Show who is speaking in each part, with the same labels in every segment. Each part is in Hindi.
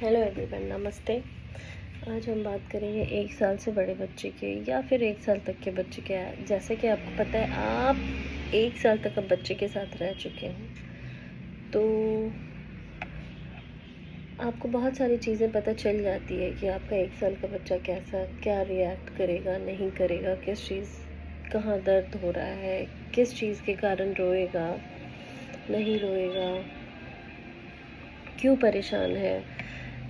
Speaker 1: हेलो एवरीवन, नमस्ते। आज हम बात करेंगे 1 साल से बड़े बच्चे के या फिर 1 साल तक के बच्चे के। जैसे कि आपको पता है, आप 1 साल तक अब बच्चे के साथ रह चुके हैं, तो आपको बहुत सारी चीज़ें पता चल जाती है कि आपका 1 साल का बच्चा कैसा क्या रिएक्ट करेगा, नहीं करेगा, किस चीज़ कहाँ दर्द हो रहा है, किस चीज़ के कारण रोएगा, नहीं रोएगा, क्यों परेशान है।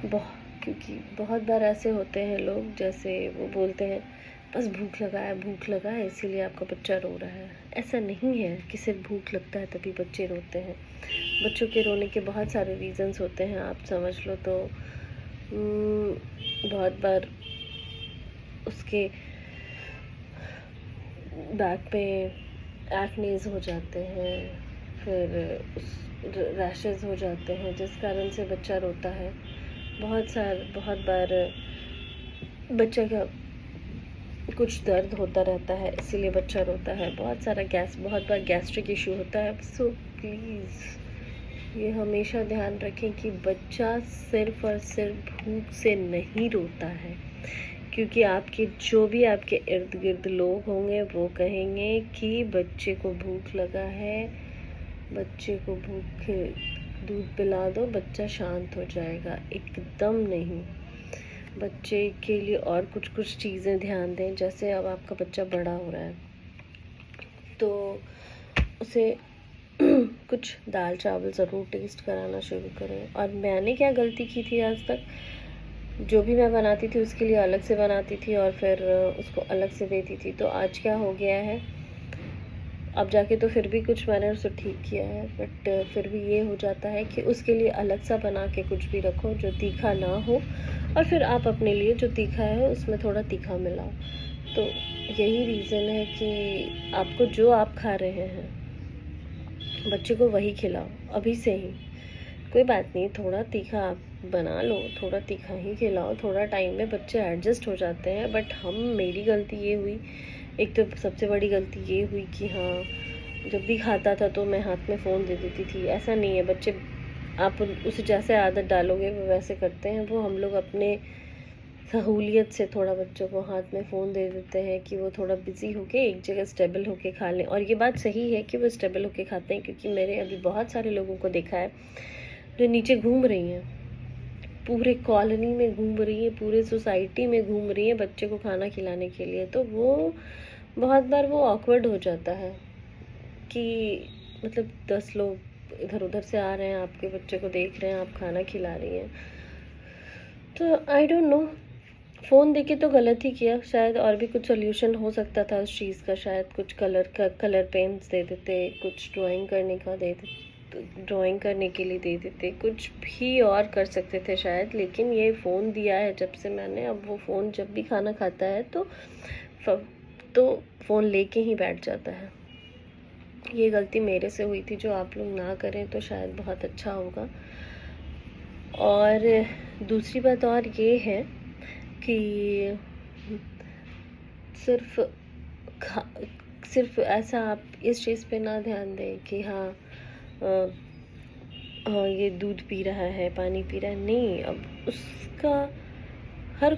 Speaker 1: क्योंकि बहुत बार ऐसे होते हैं लोग, जैसे वो बोलते हैं बस भूख लगा है इसीलिए आपका बच्चा रो रहा है। ऐसा नहीं है कि सिर्फ भूख लगता है तभी बच्चे रोते हैं। बच्चों के रोने के बहुत सारे रीज़न्स होते हैं, आप समझ लो तो बहुत बार उसके बैक पे एक्नेज़ हो जाते हैं, फिर उस रैशेज़ हो जाते हैं जिस कारण से बच्चा रोता है। बहुत बार बच्चे का कुछ दर्द होता रहता है इसीलिए बच्चा रोता है। बहुत बार गैस्ट्रिक इशू होता है। सो प्लीज़ ये हमेशा ध्यान रखें कि बच्चा सिर्फ़ और सिर्फ भूख से नहीं रोता है, क्योंकि आपके जो भी आपके इर्द गिर्द लोग होंगे वो कहेंगे कि बच्चे को भूख लगा है, बच्चे को दूध पिला दो, बच्चा शांत हो जाएगा। एकदम नहीं। बच्चे के लिए और कुछ चीज़ें ध्यान दें। जैसे अब आपका बच्चा बड़ा हो रहा है तो उसे कुछ दाल चावल ज़रूर टेस्ट कराना शुरू करें। और मैंने क्या गलती की थी आज तक, जो भी मैं बनाती थी उसके लिए अलग से बनाती थी और फिर उसको अलग से देती थी। तो आज क्या हो गया है, अब जाके तो फिर भी कुछ मैंने उसको ठीक किया है, बट फिर भी ये हो जाता है कि उसके लिए अलग सा बना के कुछ भी रखो जो तीखा ना हो, और फिर आप अपने लिए जो तीखा है उसमें थोड़ा तीखा मिलाओ। तो यही रीज़न है कि आपको जो आप खा रहे हैं बच्चे को वही खिलाओ अभी से ही। कोई बात नहीं, थोड़ा तीखा आप बना लो, थोड़ा तीखा ही खिलाओ, थोड़ा टाइम में बच्चे एडजस्ट हो जाते हैं। बट मेरी गलती ये हुई, एक तो सबसे बड़ी गलती ये हुई कि हाँ, जब भी खाता था तो मैं हाथ में फ़ोन दे देती थी। ऐसा नहीं है, बच्चे आप उसे जैसे आदत डालोगे वो वैसे करते हैं। वो हम लोग अपने सहूलियत से थोड़ा बच्चों को हाथ में फ़ोन दे देते हैं कि वो थोड़ा बिज़ी होके एक जगह स्टेबल होके खा लें। और ये बात सही है कि वो स्टेबल होके खाते हैं, क्योंकि मैंने अभी बहुत सारे लोगों को देखा है जो नीचे घूम रही हैं, पूरे कॉलोनी में घूम रही हैं, पूरे सोसाइटी में घूम रही हैं बच्चे को खाना खिलाने के लिए। तो वो बहुत बार वो ऑकवर्ड हो जाता है कि मतलब 10 लोग इधर उधर से आ रहे हैं, आपके बच्चे को देख रहे हैं, आप खाना खिला रही हैं। तो आई डोंट नो, फ़ोन देके तो गलत ही किया। शायद और भी कुछ सॉल्यूशन हो सकता था उस चीज़ का। शायद कुछ कलर पेन्स दे देते, कुछ ड्राइंग करने के लिए दे देते, कुछ भी और कर सकते थे शायद। लेकिन ये फ़ोन दिया है जब से मैंने, अब वो फ़ोन जब भी खाना खाता है तो फ़ोन लेके ही बैठ जाता है। ये गलती मेरे से हुई थी, जो आप लोग ना करें तो शायद बहुत अच्छा होगा। और दूसरी बात और ये है कि सिर्फ सिर्फ ऐसा आप इस चीज़ पे ना ध्यान दें कि हाँ हाँ ये दूध पी रहा है, पानी पी रहा है। नहीं, अब उसका हर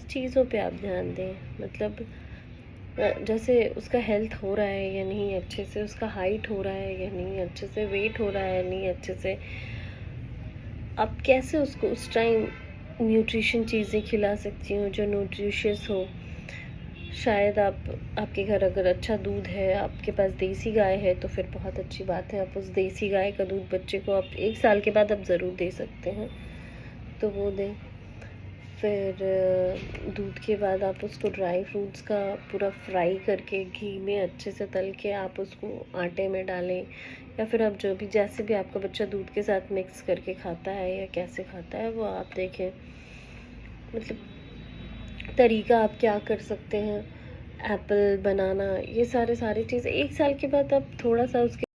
Speaker 1: चीज़ों पे आप ध्यान दें। मतलब जैसे उसका हेल्थ हो रहा है या नहीं अच्छे से, उसका हाइट हो रहा है या नहीं अच्छे से, वेट हो रहा है या नहीं अच्छे से, आप कैसे उसको उस टाइम न्यूट्रिशन चीज़ें खिला सकती हो जो न्यूट्रिशियस हो। शायद आपके घर अगर अच्छा दूध है, आपके पास देसी गाय है, तो फिर बहुत अच्छी बात है। आप उस देसी गाय का दूध बच्चे को आप 1 साल के बाद आप ज़रूर दे सकते हैं, तो वो दें। फिर दूध के बाद आप उसको ड्राई फ्रूट्स का पूरा फ्राई करके घी में अच्छे से तल के आप उसको आटे में डालें, या फिर आप जो भी जैसे भी आपका बच्चा दूध के साथ मिक्स करके खाता है या कैसे खाता है वो आप देखें। मतलब तरीका आप क्या कर सकते हैं, एप्पल, बनाना, ये सारी चीज़ें 1 साल के बाद आप थोड़ा सा उसके